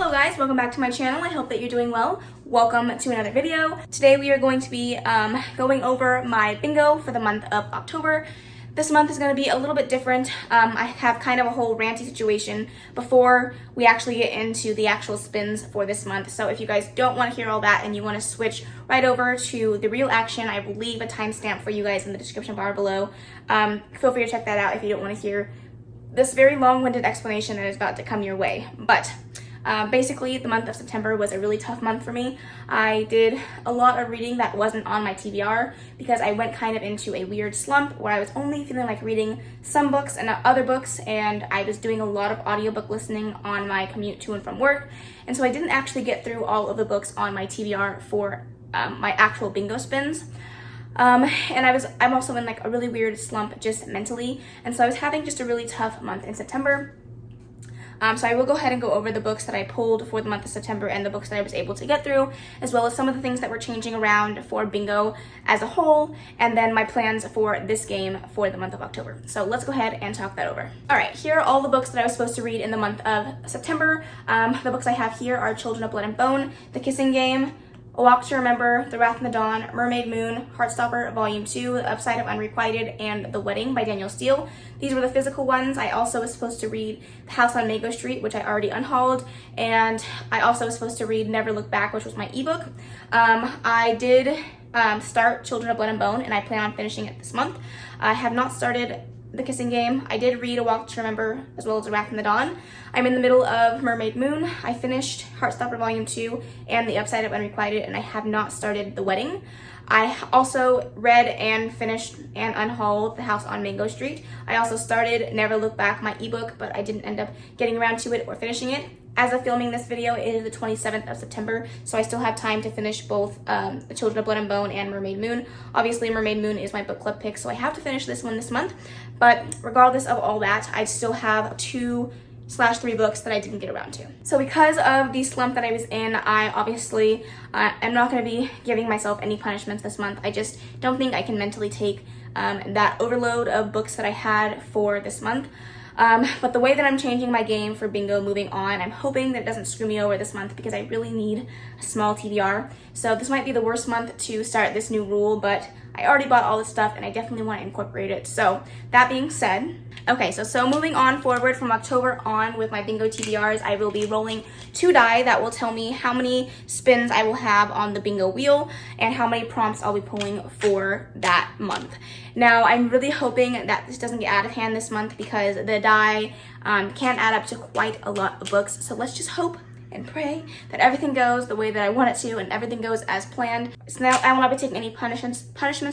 Hello guys, welcome back to my channel. I hope that you're doing well. Welcome to another video. Today we are going to be going over my bingo for the month of October. This month is going to be a little bit different. I have kind of a whole ranty situation before we actually get into the actual spins for this month. So if you guys don't want to hear all that and you want to switch right over to the real action, I will leave a timestamp for you guys in the description bar below. Feel free to check that out if you don't want to hear this very long-winded explanation that is about to come your way. But basically, the month of September was a really tough month for me. I did a lot of reading that wasn't on my TBR because I went kind of into a weird slump where I was only feeling like reading some books and not other books, and I was doing a lot of audiobook listening on my commute to and from work, and so I didn't actually get through all of the books on my TBR for my actual bingo spins. And I'm also in like a really weird slump just mentally, and so I was having just a really tough month in September. So I will go ahead and go over the books that I pulled for the month of September and the books that I was able to get through, as well as some of the things that were changing around for bingo as a whole, and then my plans for this game for the month of October. So let's go ahead and talk that over. All right, here are all the books that I was supposed to read in the month of September. The books I have here are Children of Blood and Bone, The Kissing Game, A Walk to Remember, The Wrath in the Dawn, Mermaid Moon, Heartstopper Volume 2, The Upside of Unrequited, and The Wedding by Danielle Steele. These were the physical ones. I also was supposed to read The House on Mango Street, which I already unhauled, and I also was supposed to read Never Look Back, which was my ebook. I did start Children of Blood and Bone, and I plan on finishing it this month. I have not started The Kissing Game. I did read A Walk to Remember as well as The Wrath in the Dawn. I'm in the middle of Mermaid Moon. I finished Heartstopper Volume 2 and The Upside of Unrequited, and I have not started The Wedding. I also read and finished and unhauled The House on Mango Street. I also started Never Look Back, my ebook, but I didn't end up getting around to it or finishing it. As of filming this video, it is the 27th of September, so I still have time to finish both The Children of Blood and Bone and Mermaid Moon. Obviously, Mermaid Moon is my book club pick, so I have to finish this one this month. But regardless of all that, I still have 2/3 books that I didn't get around to. So because of the slump that I was in, I obviously am not going to be giving myself any punishments this month. I just don't think I can mentally take that overload of books that I had for this month. But the way that I'm changing my game for bingo moving on, I'm hoping that it doesn't screw me over this month because I really need a small TBR. So this might be the worst month to start this new rule, but I already bought all this stuff and I definitely want to incorporate it. So that being said, okay, so moving on forward from October on with my bingo TBRs, I will be rolling 2 die that will tell me how many spins I will have on the bingo wheel and how many prompts I'll be pulling for that month. Now, I'm really hoping that this doesn't get out of hand this month because the die can add up to quite a lot of books. So let's just hope and pray that everything goes the way that I want it to and everything goes as planned. So now I will not be taking any punishments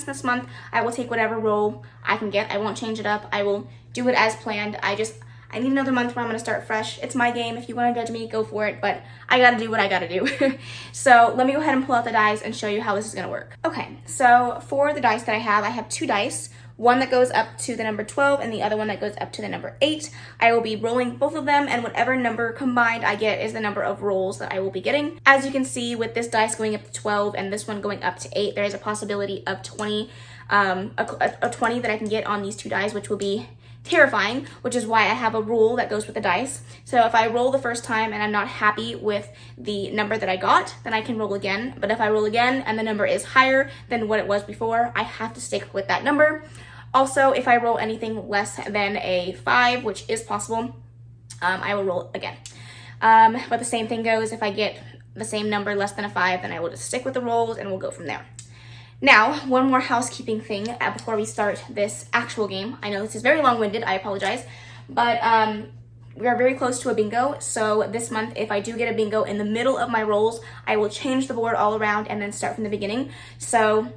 this month. I will take whatever roll I can get. I won't change it up. I will do it as planned. I need another month where I'm going to start fresh. It's my game. If you want to judge me, go for it, but I got to do what I got to do. So let me go ahead and pull out the dice and show you how this is going to work. Okay, so for the dice that I have 2 dice. One that goes up to the number 12 and the other one that goes up to the number 8. I will be rolling both of them, and whatever number combined I get is the number of rolls that I will be getting. As you can see, with this dice going up to 12 and this one going up to 8, there is a possibility of 20, a 20 that I can get on these 2 dice, which will be terrifying, which is why I have a rule that goes with the dice. So if I roll the first time and I'm not happy with the number that I got, then I can roll again. But if I roll again and the number is higher than what it was before, I have to stick with that number. Also, if I roll anything less than a 5, which is possible, I will roll again. But the same thing goes if I get the same number less than a 5, then I will just stick with the rolls and we'll go from there. Now, one more housekeeping thing before we start this actual game. I know this is very long-winded, I apologize, but we are very close to a bingo, so this month, if I do get a bingo in the middle of my rolls, I will change the board all around and then start from the beginning. So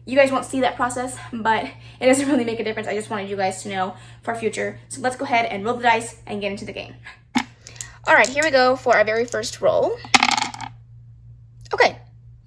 you guys won't see that process, but it doesn't really make a difference. I just wanted you guys to know for future. So let's go ahead and roll the dice and get into the game. All right, here we go for our very first roll. Okay,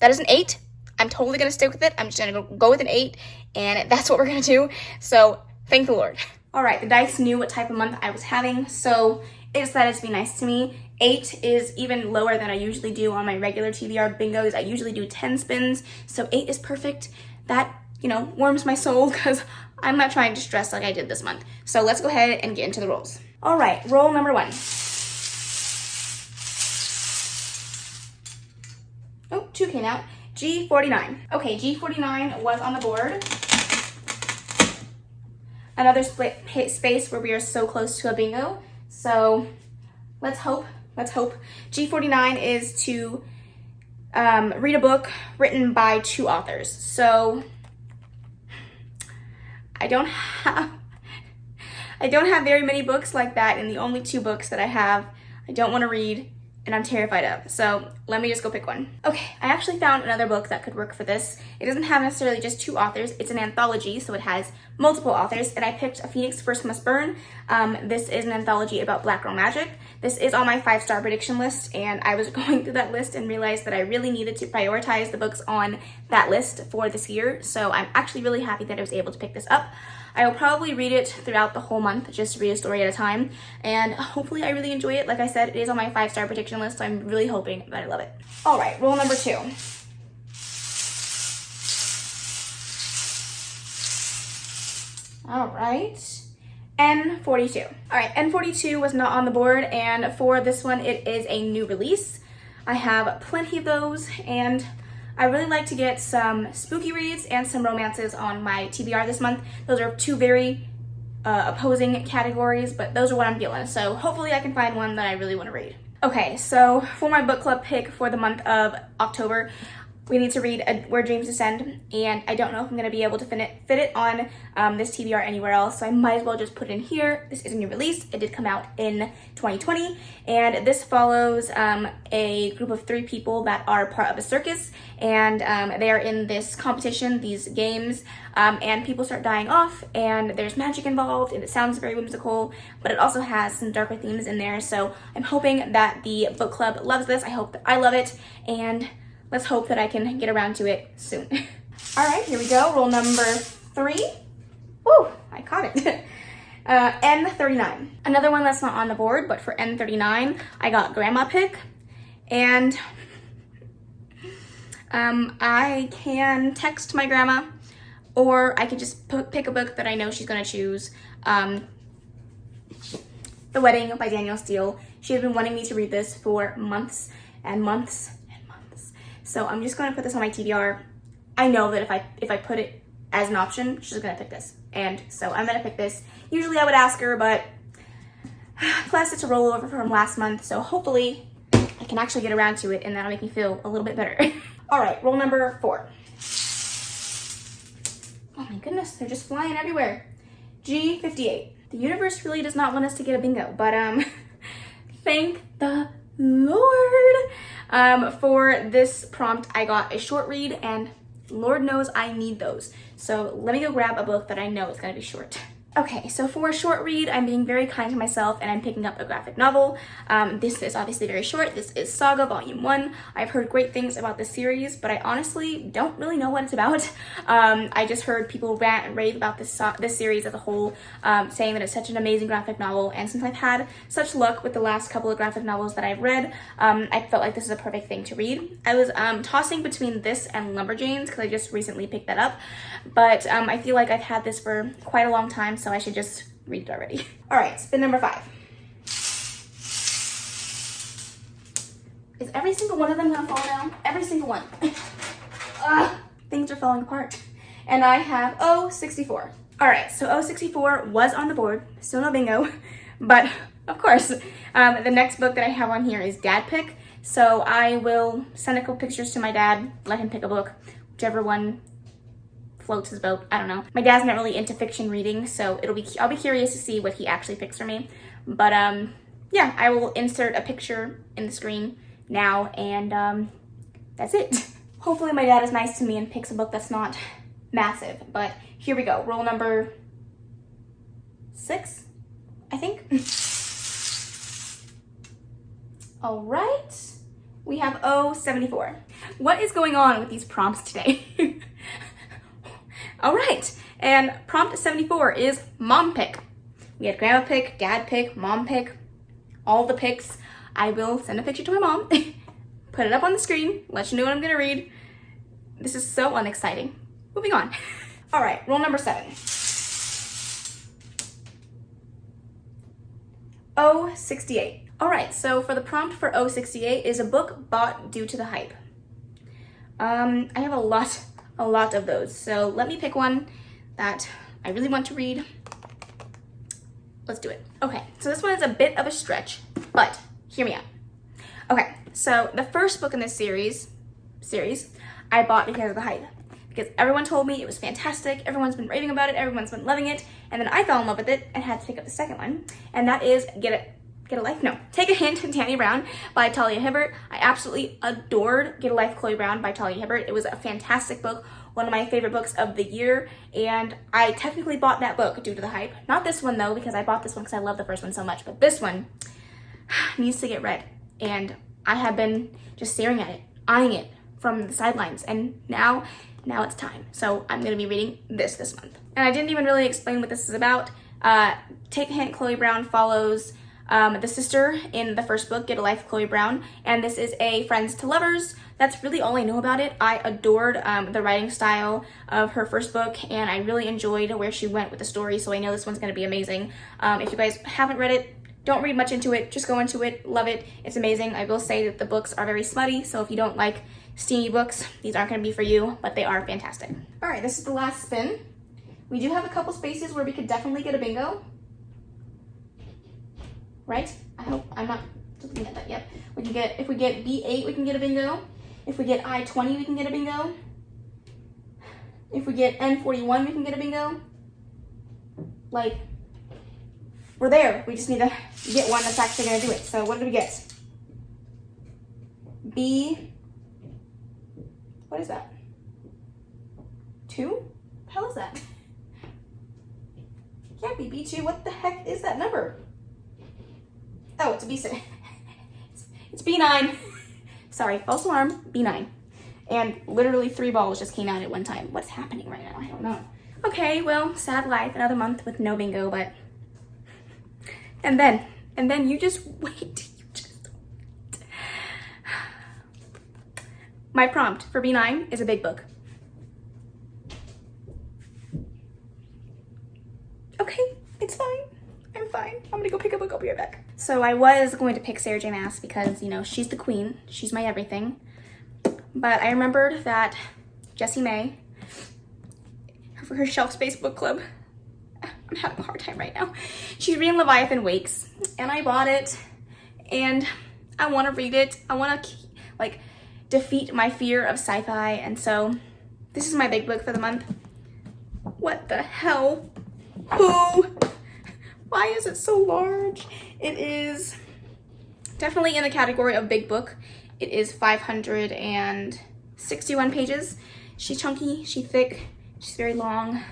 that is an 8. I'm totally gonna stick with it. I'm just gonna go with an 8, and that's what we're gonna do. So thank the Lord. All right, the dice knew what type of month I was having, so it decided to be nice to me. 8 is even lower than I usually do on my regular TBR bingos. I usually do 10 spins, so 8 is perfect. That, warms my soul because I'm not trying to stress like I did this month. So let's go ahead and get into the rolls. All right, roll number 1. 2 came out. G49. Okay, G49 was on the board. Another split space where we are so close to a bingo. So let's hope. G49 is to read a book written by 2 authors. So I don't have very many books like that, and the only 2 books that I have I don't want to read and I'm terrified of. So let me just go pick one. Okay, I actually found another book that could work for this. It doesn't have necessarily just 2 authors. It's an anthology, so it has multiple authors, and I picked A Phoenix First Must Burn. This is an anthology about black girl magic. This is on my 5-star prediction list, and I was going through that list and realized that I really needed to prioritize the books on that list for this year. So I'm actually really happy that I was able to pick this up. I will probably read it throughout the whole month, just read a story at a time, and hopefully I really enjoy it. Like I said, it is on my 5-star prediction list, so I'm really hoping that I love it. All right, rule number 2. All right, N42. All right, N42 was not on the board, and for this one, it is a new release. I have plenty of those, and I really like to get some spooky reads and some romances on my TBR this month. Those are 2 very opposing categories, but those are what I'm feeling. So hopefully I can find one that I really want to read. Okay, so for my book club pick for the month of October, we need to read Where Dreams Descend, and I don't know if I'm going to be able to fit it on this TBR anywhere else, so I might as well just put it in here. This is a new release. It did come out in 2020, and this follows a group of 3 people that are part of a circus, and they are in this competition, these games, and people start dying off, and there's magic involved, and it sounds very whimsical, but it also has some darker themes in there, so I'm hoping that the book club loves this. I hope that I love it, and let's hope that I can get around to it soon. All right, here we go. Rule number 3. Woo, I caught it. N39. Another one that's not on the board, but for N39, I got Grandma Pick. And I can text my grandma, or I could just pick a book that I know she's gonna choose. The Wedding by Danielle Steele. She has been wanting me to read this for months and months. So I'm just going to put this on my TBR. I know that if I put it as an option, she's going to pick this. And so I'm going to pick this. Usually I would ask her, but plus it's a rollover from last month. So hopefully I can actually get around to it, and that'll make me feel a little bit better. All right, rule number 4. Oh my goodness, they're just flying everywhere. G58. The universe really does not want us to get a bingo, but thank the Lord. For this prompt, I got a short read, and Lord knows I need those. So let me go grab a book that I know is going to be short. Okay, so for a short read, I'm being very kind to myself, and I'm picking up a graphic novel. This is obviously very short. This is Saga Volume One. I've heard great things about this series, but I honestly don't really know what it's about. I just heard people rant and rave about this series as a whole, saying that it's such an amazing graphic novel, and since I've had such luck with the last couple of graphic novels that I've read, I felt like this is a perfect thing to read. I was tossing between this and Lumberjanes because I just recently picked that up, but I feel like I've had this for quite a long time, so I should just read it already. All right, spin number 5. Is every single one of them gonna fall down? Every single one. Things are falling apart. And I have O64. All right, so O64 was on the board, still no bingo, but of course, the next book that I have on here is Dad Pick. So I will send a couple pictures to my dad, let him pick a book, whichever one floats his boat. I don't know. My dad's not really into fiction reading, so I'll be curious to see what he actually picks for me. But yeah, I will insert a picture in the screen now, and that's it. Hopefully my dad is nice to me and picks a book that's not massive, but here we go. Rule number 6, I think. All right, we have O74. What is going on with these prompts today? All right, and prompt 74 is Mom Pick. We had Grandma Pick, Dad Pick, Mom Pick, all the picks. I will send a picture to my mom, put it up on the screen, let you know what I'm gonna read. This is so unexciting. Moving on. All right, rule number 7. O68. All right, so for the prompt for O68 is a book bought due to the hype. I have a lot of those. So let me pick one that I really want to read. Let's do it. Okay, so this one is a bit of a stretch, but hear me out. Okay, so the first book in this series I bought because of the hype. Because everyone told me it was fantastic, everyone's been raving about it, everyone's been loving it, and then I fell in love with it and had to pick up the second one, and that is Take a Hint, Danny Brown by Talia Hibbert. I absolutely adored Get a Life, Chloe Brown by Talia Hibbert. It was a fantastic book, one of my favorite books of the year, and I technically bought that book due to the hype. Not this one though, because I bought this one because I love the first one so much, but this one needs to get read, and I have been just staring at it, eyeing it from the sidelines, and now it's time. So I'm going to be reading this month. And I didn't even really explain what this is about. Take a Hint, Chloe Brown follows the sister in the first book, Get a Life, Chloe Brown, and this is a friends to lovers. That's really all I know about it. I adored the writing style of her first book, and I really enjoyed where she went with the story, so I know this one's going to be amazing. If you guys haven't read it, don't read much into it, just go into it, love it, it's amazing. I will say that the books are very smutty, so if you don't like steamy books, these aren't going to be for you, but they are fantastic. All right, this is the last spin. We do have a couple spaces where we could definitely get a bingo. Right? I hope I'm not looking at that yet. If we get B8, we can get a bingo. If we get I20, we can get a bingo. If we get N41, we can get a bingo. Like, we're there. We just need to get one that's actually going to do it. So what did we get? B, what is that? 2? What the hell is that? Can't be B2. What the heck is that number? Oh, it's a B6. It's B9. Sorry, false alarm, B9. And literally 3 balls just came out at one time. What's happening right now? I don't know. Okay, well, sad life, another month with no bingo, but... And then you just wait. My prompt for B9 is a big book. Okay, it's fine. I'm fine. I'm gonna go pick a book. I'll be right back. So I was going to pick Sarah J. Maas because, you know, she's the queen. She's my everything. But I remembered that Jessie May, for her Shelf Space book club, I'm having a hard time right now. She's reading Leviathan Wakes, and I bought it, and I want to read it. I want to, like, defeat my fear of sci-fi, and so this is my big book for the month. What the hell? Who? Why is it so large? It is definitely in the category of big book. It is 561 pages. She's chunky, she's thick, she's very long,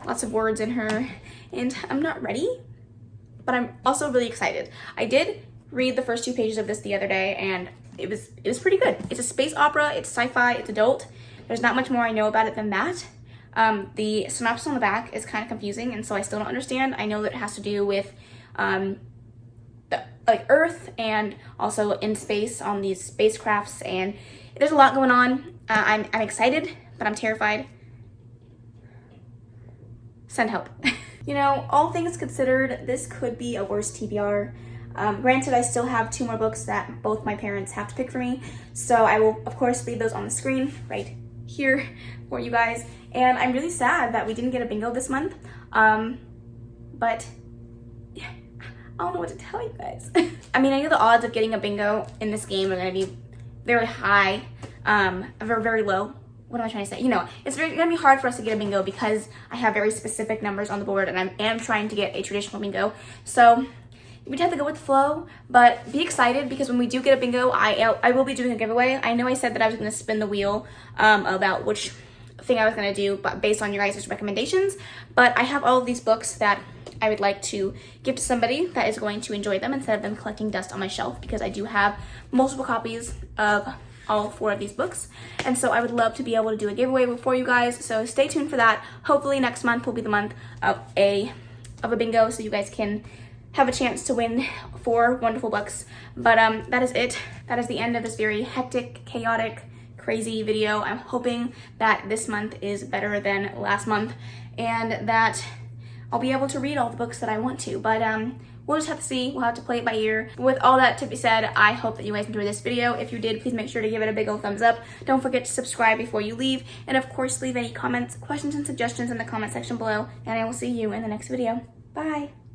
lots of words in her, and I'm not ready, but I'm also really excited. I did read the first 2 pages of this the other day, and it was pretty good. It's a space opera, it's sci-fi, it's adult. There's not much more I know about it than that. The synopsis on the back is kind of confusing, and so I still don't understand. I know that it has to do with like Earth and also in space on these spacecrafts, and there's a lot going on. I'm excited, but I'm terrified. Send help. You know, all things considered, this could be a worse TBR. Granted, I still have 2 more books that both my parents have to pick for me, so I will of course leave those on the screen right here for you guys. And I'm really sad that we didn't get a bingo this month, but yeah, I don't know what to tell you guys. I mean, I know the odds of getting a bingo in this game are going to be very high, very low. What am I trying to say? You know, it's going to be hard for us to get a bingo because I have very specific numbers on the board, and I am trying to get a traditional bingo. So we'd have to go with the flow, but be excited because when we do get a bingo, I will be doing a giveaway. I know I said that I was going to spin the wheel about which thing I was going to do, but based on your guys' recommendations, but I have all of these books that I would like to give to somebody that is going to enjoy them instead of them collecting dust on my shelf, because I do have multiple copies of all 4 of these books, and so I would love to be able to do a giveaway for you guys, so stay tuned for that. Hopefully next month will be the month of a bingo, so you guys can have a chance to win 4 wonderful books. But that is it. That is the end of this very hectic, chaotic, crazy video. I'm hoping that this month is better than last month and that I'll be able to read all the books that I want to. But we'll just have to see. We'll have to play it by ear. With all that to be said, I hope that you guys enjoyed this video. If you did, please make sure to give it a big old thumbs up. Don't forget to subscribe before you leave. And of course, leave any comments, questions, and suggestions in the comment section below. And I will see you in the next video. Bye.